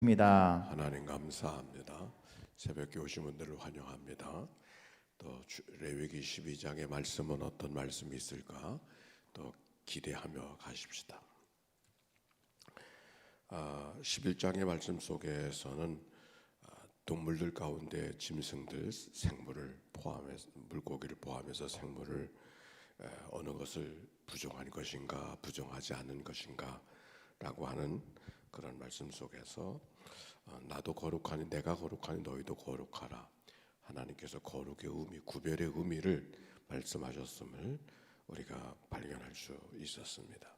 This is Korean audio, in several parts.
입니다. 하나님 감사합니다. 새벽에 오신 분들을 환영합니다. 또 레위기 12장의 말씀은 어떤 말씀이 있을까 또 기대하며 가십시다. 11장의 말씀 속에서는 동물들 가운데 짐승들, 생물을 포함해서 물고기를 포함해서 생물을 어느 것을 부정한 것인가 부정하지 않은 것인가 라고 하는 그런 말씀 속에서 나도 거룩하니 내가 거룩하니 너희도 거룩하라. 하나님께서 거룩의 의미, 구별의 의미를 말씀하셨음을 우리가 발견할 수 있었습니다.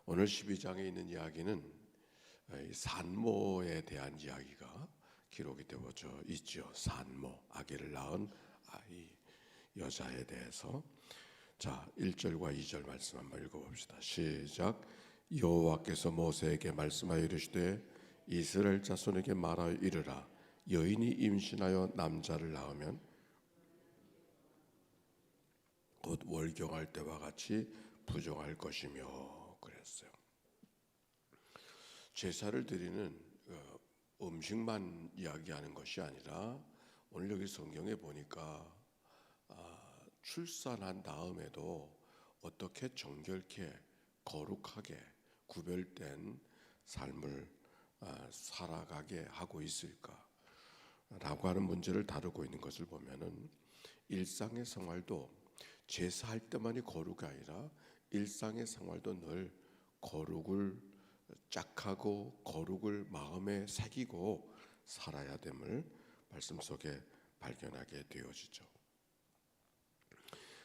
오늘 12장에 있는 이야기는 산모에 대한 이야기가 기록이 되어져 있죠. 산모, 아기를 낳은 아이, 여자에 대해서. 자, 1절과 2절 말씀 한번 읽어봅시다. 시작. 여호와께서 모세에게 말씀하여 이르시되 이스라엘 자손에게 말하여 이르라. 여인이 임신하여 남자를 낳으면 곧 월경할 때와 같이 부정할 것이며 그랬어요. 제사를 드리는 음식만 이야기하는 것이 아니라 오늘 여기 성경에 보니까 출산한 다음에도 어떻게 정결케 거룩하게 구별된 삶을 살아가게 하고 있을까라고 하는 문제를 다루고 있는 것을 보면은 일상의 생활도 제사할 때만이 거룩이 아니라 일상의 생활도 늘 거룩을 짝하고 거룩을 마음에 새기고 살아야 됨을 말씀 속에 발견하게 되어지죠.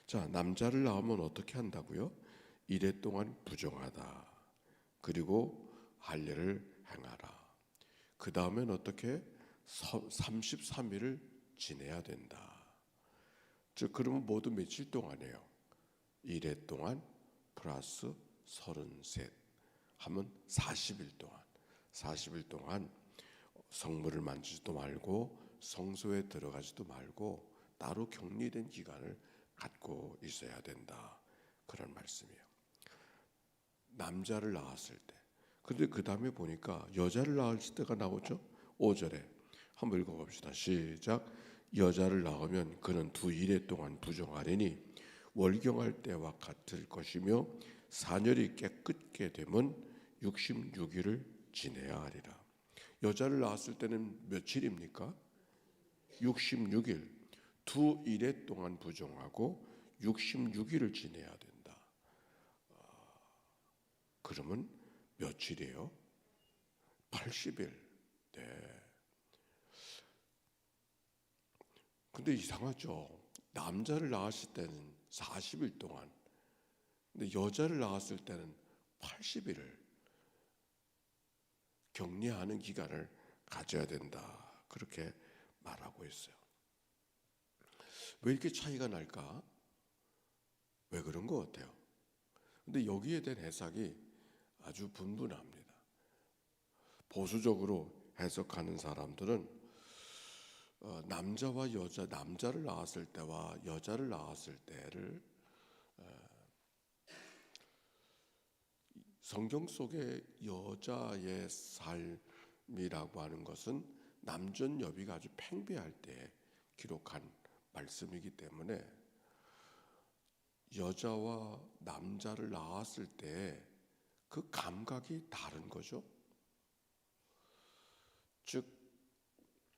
자, 남자를 낳으면 어떻게 한다고요? 이래 동안 부정하다. 그리고 할례를 행하라. 그 다음엔 어떻게 33일을 지내야 된다. 즉 그러면 모두 며칠 동안이에요? 이래 동안 플러스 33 하면 40일 동안 40일 동안 성물을 만지지도 말고 성소에 들어가지도 말고 따로 격리된 기간을 갖고 있어야 된다. 그런 말씀이에요. 남자를 낳았을 때. 근데 그 다음에 보니까 여자를 낳았을 때가 나오죠. 5절에 한번 읽어봅시다. 시작. 여자를 낳으면 그는 두 이래 동안 부정하리니 월경할 때와 같을 것이며 사년이 깨끗게 되면 66일을 지내야 하리라. 여자를 낳았을 때는 며칠입니까? 66일. 두 이래 동안 부정하고 66일을 지내야 된다. 그러면 며칠이에요? 80일. 네. 근데 이상하죠. 남자를 낳았을 때는 40일 동안, 근데 여자를 낳았을 때는 80일을 격리하는 기간을 가져야 된다. 그렇게 말하고 있어요. 왜 이렇게 차이가 날까? 왜 그런 것 같아요? 근데 여기에 대한 해석이 아주 분분합니다. 보수적으로 해석하는 사람들은 남자와 여자, 남자를 낳았을 때와 여자를 낳았을 때를 성경 속의 여자의 삶이라고 하는 것은 남전 여비가 아주 팽배할 때 기록한 말씀이기 때문에 여자와 남자를 낳았을 때 그 감각이 다른 거죠. 즉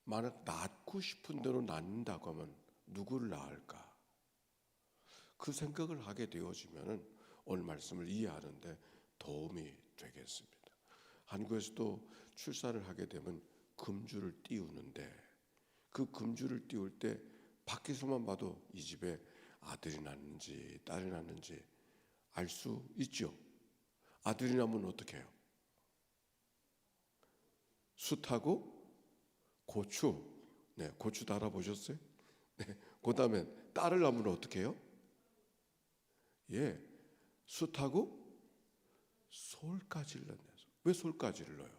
만약 낳고 싶은 대로 낳는다고 하면 누구를 낳을까? 그 생각을 하게 되어지면은 오늘 말씀을 이해하는데 도움이 되겠습니다. 한국에서도 출산을 하게 되면 금주를 띄우는데 그 금주를 띄울 때 밖에서만 봐도 이 집에 아들이 낳는지 딸이 낳는지 알 수 있죠. 아들이 낳으면 어떻게 해요? 숯하고 고추, 네, 고추 달아보셨어요? 네, 그 다음에 딸을 낳으면 어떻게 해요? 예, 숯하고 솔가지를 넣어요. 왜 솔가지를 넣어요?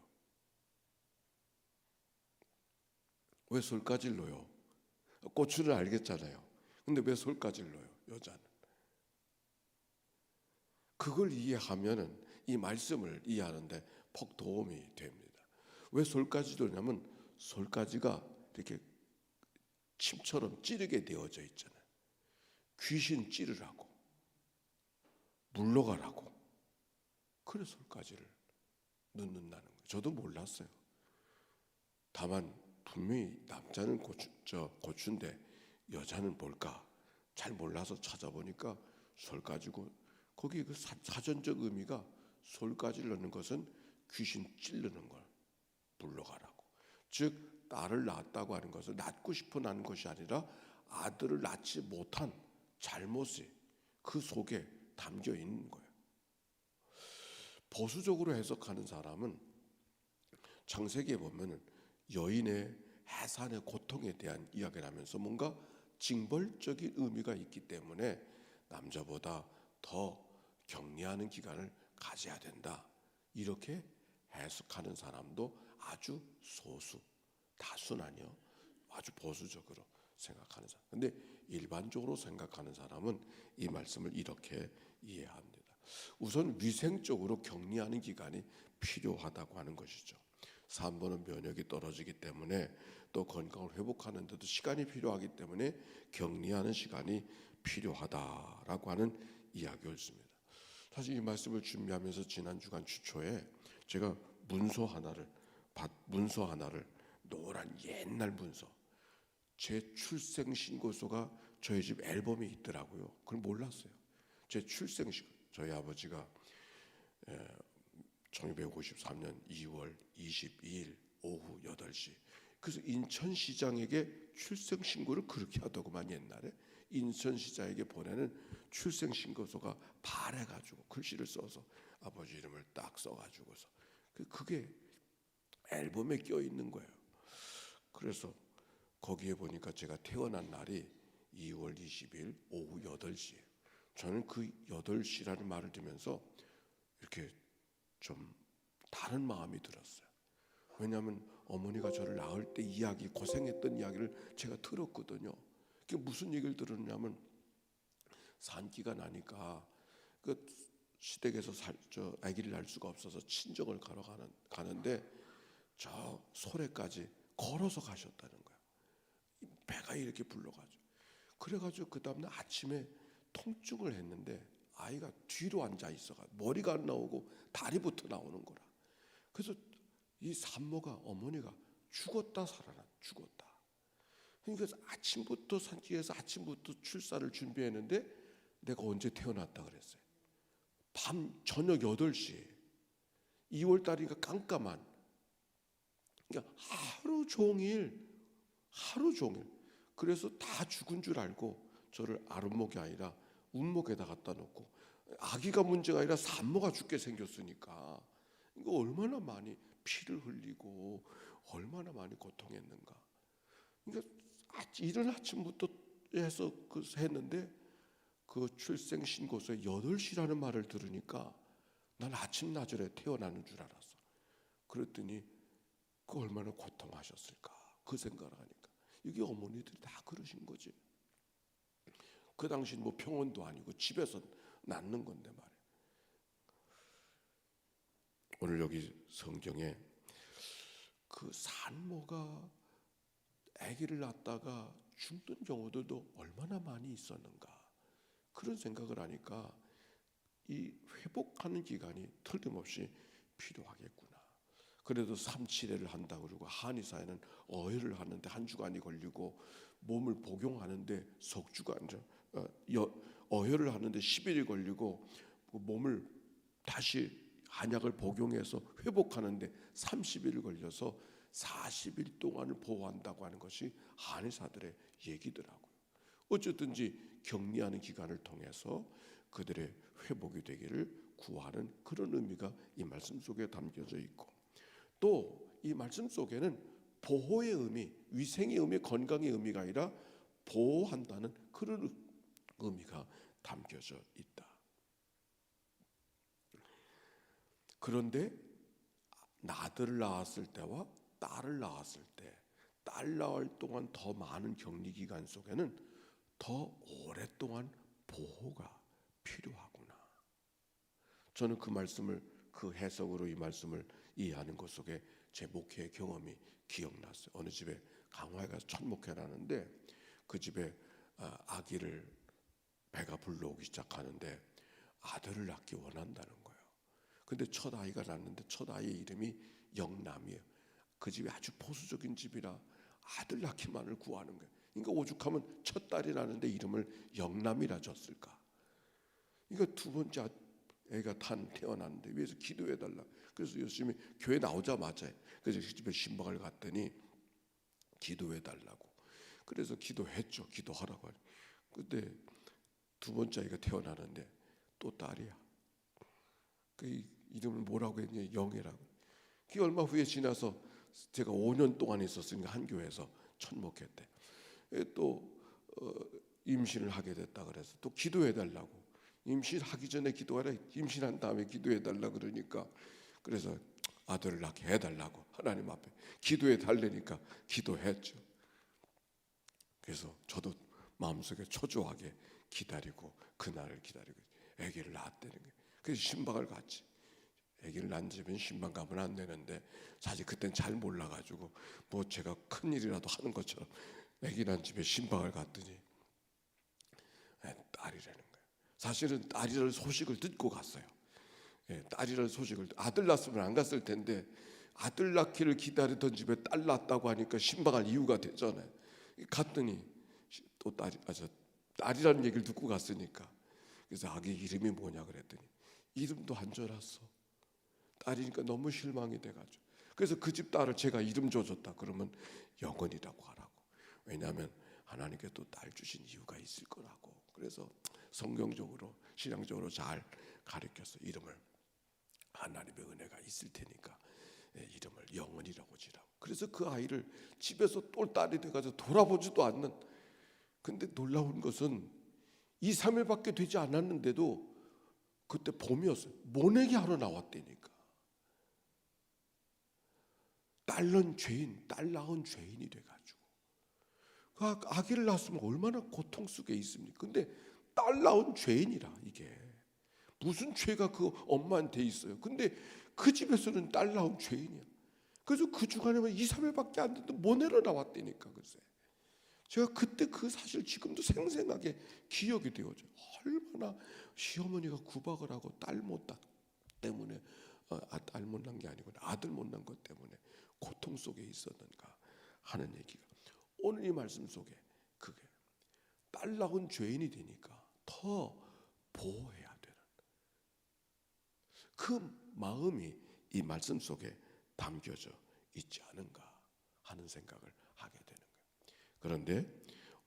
왜 솔가지를 넣어요? 고추를 알겠잖아요. 근데 왜 솔가지를 넣어요? 여자는. 그걸 이해하면은 이 말씀을 이해하는데 폭 도움이 됩니다. 왜 솔가지도 그러냐면 솔가지가 이렇게 침처럼 찌르게 되어져 있잖아요. 귀신 찌르라고, 물러가라고. 그래서 솔가지를 넣는다는 거예요. 저도 몰랐어요. 다만 분명히 남자는 고추인데 여자는 뭘까 잘 몰라서 찾아보니까 솔가지고, 거기 그 사전적 의미가 솔가지를 넣는 것은 귀신 찌르는 걸, 물러가라고. 즉 딸을 낳았다고 하는 것은 낳고 싶어 낳은 것이 아니라 아들을 낳지 못한 잘못이 그 속에 담겨 있는 거예요. 보수적으로 해석하는 사람은 창세기에 보면은 여인의 해산의 고통에 대한 이야기를 하면서 뭔가 징벌적인 의미가 있기 때문에 남자보다 더 격리하는 기간을 가져야 된다, 이렇게 해석하는 사람도 아주 소수, 다수는 아니요, 아주 보수적으로 생각하는 사람. 근데 일반적으로 생각하는 사람은 이 말씀을 이렇게 이해합니다. 우선 위생적으로 격리하는 기간이 필요하다고 하는 것이죠. 산모는 면역이 떨어지기 때문에 또 건강을 회복하는 데도 시간이 필요하기 때문에 격리하는 시간이 필요하다라고 하는 이야기였습니다. 사실 이 말씀을 준비하면서 지난 주간 주초에 제가 문서 하나를 노란 옛날 문서, 제 출생 신고서가 저희 집 앨범에 있더라고요. 그걸 몰랐어요. 제 출생 신고, 저희 아버지가 1953년 2월 22일 오후 8시, 그래서 인천시장에게 출생신고를 그렇게 하더구만. 옛날에 인천시장에게 보내는 출생신고서가 바래가지고 글씨를 써서 아버지 이름을 딱 써가지고서 그게 앨범에 껴있는 거예요. 그래서 거기에 보니까 제가 태어난 날이 2월 20일 오후 8시예요. 저는 그 8시라는 말을 들으면서 이렇게 좀 다른 마음이 들었어요. 왜냐하면 어머니가 저를 낳을 때 이야기, 고생했던 이야기를 제가 들었거든요. 그게 무슨 얘기를 들었냐면, 산기가 나니까 그 시댁에서 아기를 낳을 수가 없어서 친정을 가러 가는데 저 소래까지 걸어서 가셨다는 거야. 배가 이렇게 불러가지고. 그래가지고 그 다음날 아침에 통증을 했는데 아이가 뒤로 앉아 있어가 머리가 안 나오고 다리부터 나오는 거라. 그래서 이 산모가, 어머니가 죽었다 죽었다. 그러니까 아침부터 산지에서 아침부터 출산을 준비했는데 내가 언제 태어났다 그랬어요. 저녁 8시, 2월 달이니까 깜깜한. 그러니까 하루 종일. 그래서 다 죽은 줄 알고 저를 아랫목이 아니라 운목에다 갖다 놓고, 아기가 문제가 아니라 산모가 죽게 생겼으니까 이거 얼마나 많이 피를 흘리고 얼마나 많이 고통했는가. 그러니까 이른 아침부터 해서 했는데 그 출생 신고서에 8시라는 말을 들으니까 난 아침 나절에 태어나는 줄 알았어. 그랬더니 그 얼마나 고통하셨을까 그 생각을 하니까 이게 어머니들이 다 그러신 거지. 그 당시는 뭐 병원도 아니고 집에서 낳는 건데 말이야. 오늘 여기 성경에 그 산모가 아기를 낳다가 죽는 경우들도 얼마나 많이 있었는가, 그런 생각을 하니까 이 회복하는 기간이 틀림없이 필요하겠구나. 그래도 3-7회를 한다고 그러고 한의사에는 어혈을 하는데 1주간이 걸리고 몸을 복용하는데 석주간, 어혈을 하는데 10일이 걸리고 몸을 다시 한약을 복용해서 회복하는데 30일 걸려서 40일 동안을 보호한다고 하는 것이 한의사들의 얘기더라고요. 어쨌든지 격리하는 기간을 통해서 그들의 회복이 되기를 구하는 그런 의미가 이 말씀 속에 담겨져 있고, 또 이 말씀 속에는 보호의 의미, 위생의 의미, 건강의 의미가 아니라 보호한다는 그런 의미가 담겨져 있다. 그런데 아들을 낳았을 때와 딸을 낳았을 때, 딸 낳을 동안 더 많은 격리 기간 속에는 더 오랫동안 보호가 필요하구나. 저는 그 말씀을, 그 해석으로 이 말씀을 이해하는 것 속에 제 목회 경험이 기억났어요. 어느 집에 강화에 가서 첫 목회를 하는데 그 집에 아기를 배가 불러오기 시작하는데 아들을 낳기 원한다는 거예요. 근데 첫 아이가 낳는데 첫 아이의 이름이 영남이에요. 그 집이 아주 보수적인 집이라 아들 낳기만을 구하는 거예요. 그러니까 오죽하면 첫 딸이 나는데 이름을 영남이라 줬을까. 그러니까 두 번째 애가 태어났는데 위에서 기도해달라. 그래서 열심히 교회 나오자마자 그래서 그 집에 신방을 갔더니 기도해달라고. 그래서 기도했죠. 기도하라고 하니. 근데 두 번째 아이가 태어나는데 또 딸이야. 그 이름을 뭐라고 했냐? 영이라고. 그 얼마 후에 지나서 제가 5년 동안 있었으니까 한 교회에서 첫 목회 때 또 임신을 하게 됐다 그래서 또 기도해달라고. 임신하기 전에 기도하라. 임신한 다음에 기도해달라 그러니까 그래서 아들을 낳게 해달라고 하나님 앞에 기도해달라니까 기도했죠. 그래서 저도 마음속에 초조하게 기다리고 그날을 기다리고 아기를 낳았다는 거예요. 그래서 신방을 갔지. 아기를 낳은 집은 신방 가면 안 되는데 사실 그땐 잘 몰라가지고 뭐 제가 큰 일이라도 하는 것처럼 아기 낳은 집에 신방을 갔더니 딸이라는 거예요. 사실은 딸이라는 소식을 듣고 갔어요. 딸이라는 소식을 아들 낳았으면 안 갔을 텐데 아들 낳기를 기다리던 집에 딸 낳았다고 하니까 신방할 이유가 되잖아요. 갔더니 또 딸이라는 얘기를 듣고 갔으니까 그래서 아기 이름이 뭐냐 그랬더니 이름도 안 줘놨어. 딸이니까 너무 실망이 돼가지고 그래서 그 집 딸을 제가 이름 줘줬다 그러면 영원이라고 하라고. 왜냐하면 하나님께 또 딸 주신 이유가 있을 거라고. 그래서 성경적으로 신앙적으로 잘 가르쳤어. 이름을 하나님의 은혜가 있을 테니까 이름을 영원이라고 지라고. 그래서 그 아이를 집에서 똘딸이 돼가지고 돌아보지도 않는. 근데 놀라운 것은 2, 3일밖에 되지 않았는데도 그때 봄이었어요. 모내기 하러 나왔다니까. 딸 낳은 죄인이 돼가지고 그 아기를 낳았으면 얼마나 고통 속에 있습니까? 근데 딸 낳은 죄인이라. 이게 무슨 죄가 그 엄마한테 있어요? 근데 그 집에서는 딸 낳은 죄인이야. 그래서 그 주간에만 2, 3일밖에 안 됐는데 모내러 나왔다니까. 글쎄 제가 그때 그 사실 지금도 생생하게 기억이 되어져. 얼마나 시어머니가 구박을 하고 딸 못 낳 때문에 딸 못 낳은 게 아니고 아들 못 낳은 것 때문에 고통 속에 있었는가 하는 얘기가 오늘 이 말씀 속에 그게 딸 낳은 죄인이 되니까 더 보호해야 되는 그 마음이 이 말씀 속에 담겨져 있지 않은가 하는 생각을 하게 되는 거예요. 그런데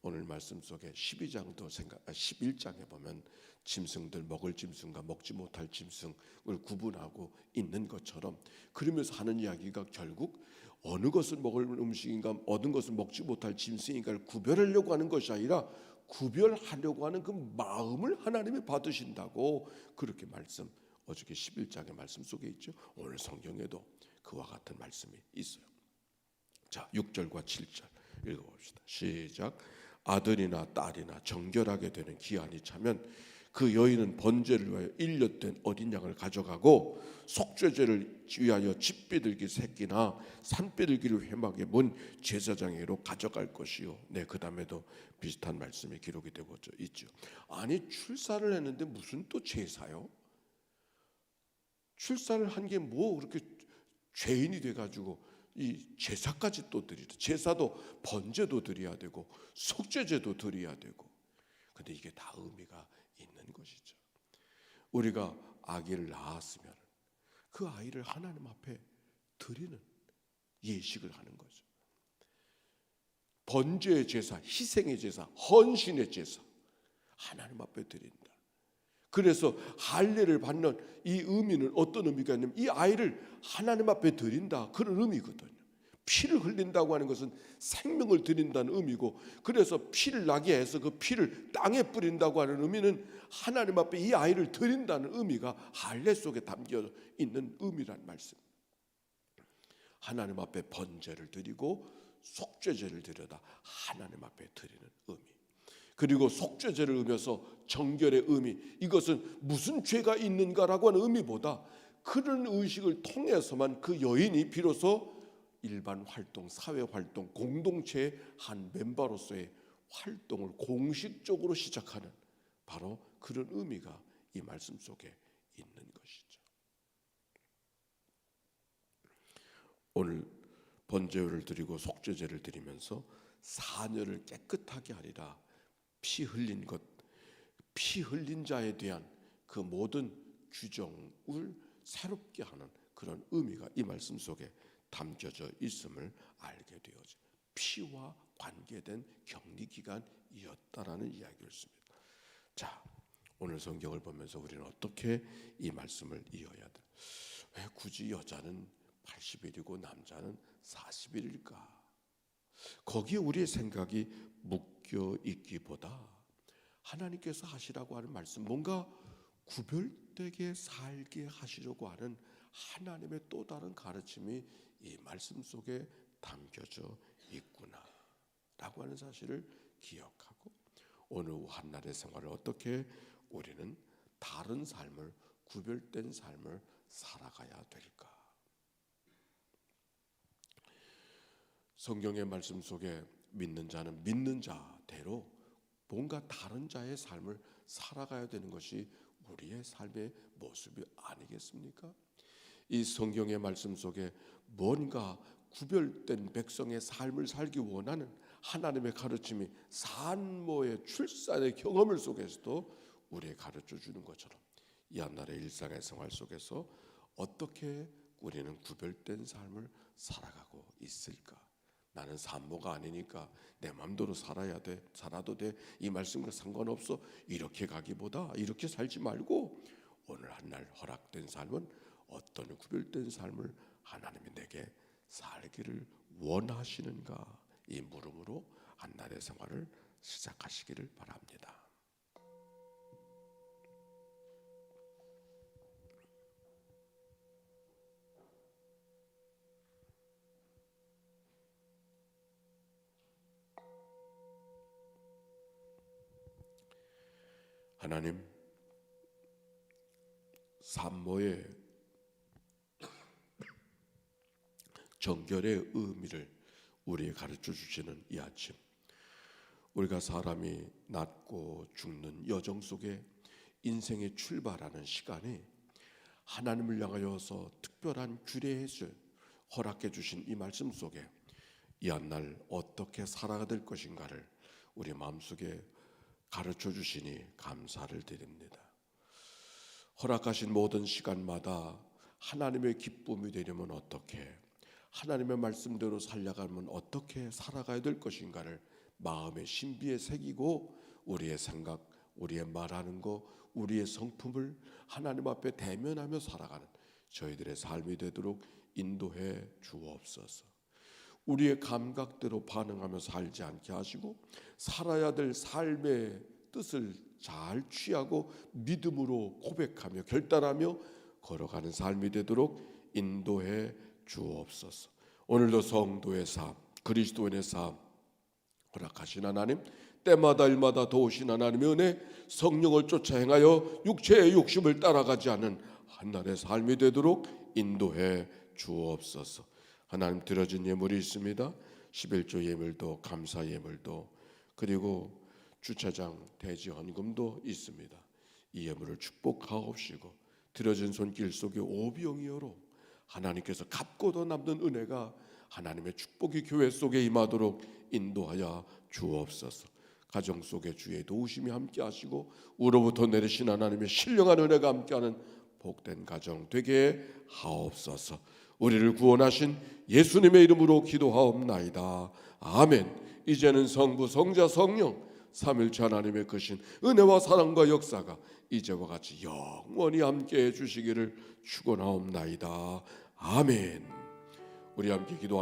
오늘 말씀 속에 11장에 보면 짐승들 먹을 짐승과 먹지 못할 짐승을 구분하고 있는 것처럼 그러면서 하는 이야기가 결국 어느 것을 먹을 음식인가 어느 것을 먹지 못할 짐승인가를 구별하려고 하는 것이 아니라 구별하려고 하는 그 마음을 하나님이 받으신다고 그렇게 어저께 11장의 말씀 속에 있죠. 오늘 성경에도 그와 같은 말씀이 있어요. 자, 6절과 7절 읽어봅시다. 시작. 아들이나 딸이나 정결하게 되는 기한이 차면 그 여인은 번제를 위하여 1년 된 어린 양을 가져가고 속죄제를 위하여 집비둘기 새끼나 산비둘기를 회막에 문 제사장에게로 가져갈 것이요. 네, 그 다음에도 비슷한 말씀이 기록이 되고 있죠. 아니 출산을 했는데 무슨 또 제사요? 출산을 한 게 뭐 그렇게 죄인이 돼가지고 이 제사까지 또 드리다. 제사도 번제도 드려야 되고 속죄제도 드려야 되고. 근데 이게 다 의미가 있는 것이죠. 우리가 아기를 낳았으면 그 아이를 하나님 앞에 드리는 예식을 하는 거죠. 번제의 제사, 희생의 제사, 헌신의 제사 하나님 앞에 드린다. 그래서 할례를 받는 이 의미는 어떤 의미가 있냐면 이 아이를 하나님 앞에 드린다 그런 의미거든요. 피를 흘린다고 하는 것은 생명을 드린다는 의미고 그래서 피를 나게 해서 그 피를 땅에 뿌린다고 하는 의미는 하나님 앞에 이 아이를 드린다는 의미가 할례 속에 담겨 있는 의미란 말씀. 하나님 앞에 번제를 드리고 속죄제를 드려다 하나님 앞에 드리는 의미. 그리고 속죄제를 의미해서 정결의 의미. 이것은 무슨 죄가 있는가라고 하는 의미보다 그런 의식을 통해서만 그 여인이 비로소 일반 활동, 사회 활동, 공동체의 한 멤버로서의 활동을 공식적으로 시작하는 바로 그런 의미가 이 말씀 속에 있는 것이죠. 오늘 번제를 드리고 속죄제를 드리면서 사녀를 깨끗하게 하리라, 피 흘린 것, 피 흘린 자에 대한 그 모든 규정을 새롭게 하는 그런 의미가 이 말씀 속에 담겨져 있음을 알게 되어져 피와 관계된 격리기간이었다라는 이야기였습니다. 자, 오늘 성경을 보면서 우리는 어떻게 이 말씀을 이어야 돼? 왜 굳이 여자는 80일이고 남자는 40일일까? 거기에 우리의 생각이 묶여 있기보다 하나님께서 하시라고 하는 말씀, 뭔가 구별되게 살게 하시려고 하는 하나님의 또 다른 가르침이 이 말씀 속에 담겨져 있구나 라고 하는 사실을 기억하고 오늘 한날의 생활을 어떻게 우리는 다른 삶을, 구별된 삶을 살아가야 될까? 성경의 말씀 속에 믿는 자는 믿는 자대로 뭔가 다른 자의 삶을 살아가야 되는 것이 우리의 삶의 모습이 아니겠습니까? 이 성경의 말씀 속에 뭔가 구별된 백성의 삶을 살기 원하는 하나님의 가르침이 산모의 출산의 경험을 속에서도 우리에게 가르쳐 주는 것처럼 이 한날의 일상의 생활 속에서 어떻게 우리는 구별된 삶을 살아가고 있을까? 나는 산모가 아니니까 내 마음대로 살아야 돼, 살아도 돼, 이 말씀과 상관없어, 이렇게 가기보다 이렇게 살지 말고 오늘 한날 허락된 삶은 어떤 구별된 삶을 하나님이 내게 살기를 원하시는가, 이 물음으로 한날의 생활을 시작하시기를 바랍니다. 하나님, 산모의 정결의 의미를 우리에게 가르쳐 주시는 이 아침, 우리가 사람이 낳고 죽는 여정 속에 인생의 출발하는 시간에 하나님을 향하여서 특별한 규례를 허락해 주신 이 말씀 속에 이 한날 어떻게 살아야 될 것인가를 우리 마음속에 가르쳐 주시니 감사를 드립니다. 허락하신 모든 시간마다 하나님의 기쁨이 되려면 어떻게, 하나님의 말씀대로 살아가면 어떻게 살아가야 될 것인가를 마음의 신비에 새기고 우리의 생각, 우리의 말하는 것, 우리의 성품을 하나님 앞에 대면하며 살아가는 저희들의 삶이 되도록 인도해 주옵소서. 우리의 감각대로 반응하며 살지 않게 하시고 살아야 될 삶의 뜻을 잘 취하고 믿음으로 고백하며 결단하며 걸어가는 삶이 되도록 인도해 주옵소서. 오늘도 성도의 삶, 그리스도인의 삶 허락하신 하나님, 때마다 일마다 도우신 하나님의 은혜, 성령을 쫓아 행하여 육체의 욕심을 따라가지 않는 한날의 삶이 되도록 인도해 주옵소서. 하나님, 드려진 예물이 있습니다. 11조 예물도 감사 예물도 그리고 주차장 대지 헌금도 있습니다. 이 예물을 축복하옵시고 드려진 손길 속에 오병이어로 하나님께서 갚고도 남는 은혜가 하나님의 축복이 교회 속에 임하도록 인도하여 주옵소서. 가정 속에 주의 도우심이 함께 하시고 우로부터 내리신 하나님의 신령한 은혜가 함께하는 복된 가정 되게 하옵소서. 우리를 구원하신 예수님의 이름으로 기도하옵나이다. 아멘. 이제는 성부, 성자, 성령 삼일체 하나님의 크신 은혜와 사랑과 역사가 이제와 같이 영원히 함께해 주시기를 축원하옵나이다. 아멘. 우리 함께 기도합니다.